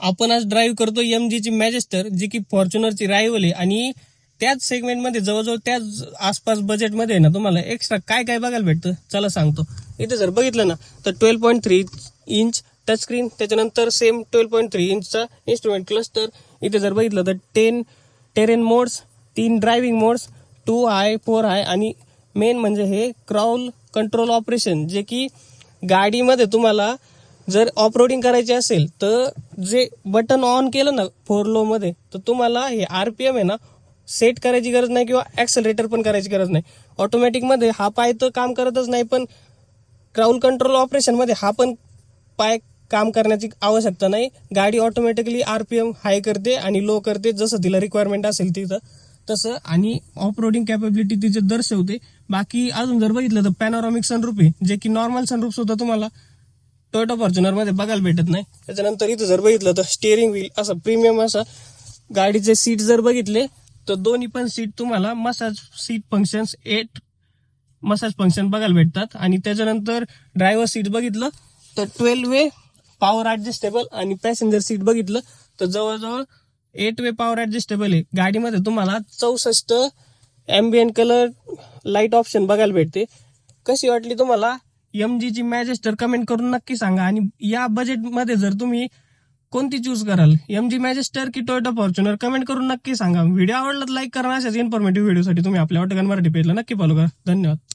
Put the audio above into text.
आपण आज ड्राईव्ह करतो MGची मॅजेस्टर, जी की फॉर्च्युनरची रायव्हल आहे आणि त्याच सेगमेंटमध्ये जवळजवळ त्याच आसपास बजेटमध्ये ना तुम्हाला एक्स्ट्रा काय काय बघायला भेटतं चला सांगतो. इथे जर बघितलं ना तर 12.3 इंच टच स्क्रीन, त्याच्यानंतर सेम 12.3 इंचचा इन्स्ट्रुमेंट क्लस्टर. इथे जर बघितलं तर 10 टेरेन मोड्स, 3 ड्रायव्हिंग मोड्स, 2 हाय 4 हाय आणि मेन म्हणजे हे क्राउल कंट्रोल ऑपरेशन, जे की गाडीमध्ये तुम्हाला जर ऑफ रोडिंग करायची असेल तर जे बटन ऑन केलं ना 4 लो मध्ये तर तुम्हाला हे RPM आहे ना सेट करायची गरज नाही किंवा ऍक्सेलरेटर पण करायची गरज नाही. ऑटोमॅटिकमध्ये हा पाय तर काम करतच नाही, पण क्राउल कंट्रोल ऑपरेशनमध्ये हा पण पाय काम करण्याची आवश्यकता नाही. गाडी ऑटोमॅटिकली RPM हाय करते आणि लो करते जसं तिला रिक्वायरमेंट असेल तिथं तसं, आणि ऑफ रोडिंग कॅपेबिलिटी तिचे दर्शवते. बाकी अजून जर बघितलं तर पॅनोरामिक सनरूफ आहे, जे की नॉर्मल सनरूफ सुद्धा तुम्हाला टोयोटा फॉर्च्युनर मध्ये बघायला भेटत नाही. त्याच्यानंतर इथं जर बघितलं तर स्टिअरिंग व्हील असं प्रीमियम असं. गाडीचे सीट जर बघितले तर दोन्ही पण सीट तुम्हाला massage seat functions 8 massage function बघायला भेटतात. आणि त्याच्यानंतर ड्रायव्हर सीट बघितलं तर 12 वे पॉवर ऍडजस्टेबल, आणि पॅसेंजर सीट बघितलं तर जवळजवळ 8 वे पॉवर ऍडजस्टेबल आहे. गाडीमध्ये तुम्हाला 64 एम्बियंट कलर लाईट ऑप्शन बघायला भेटते. कशी वाटली तुम्हाला MGची मॅजेस्टर कमेंट करून नक्की सांगा. आणि या बजेटमध्ये जर तुम्ही कोणती चूज कराल, MG मॅजेस्टर की टोयोटा फॉर्च्युनर, कमेंट करून नक्की सांगा. व्हिडिओ आवडला तर लाईक करा. अशाच इन्फॉर्मेटिव्ह व्हिडिओसाठी तुम्ही आपल्या ऑटोगन मराठी पेजला नक्की फॉलो करा. धन्यवाद.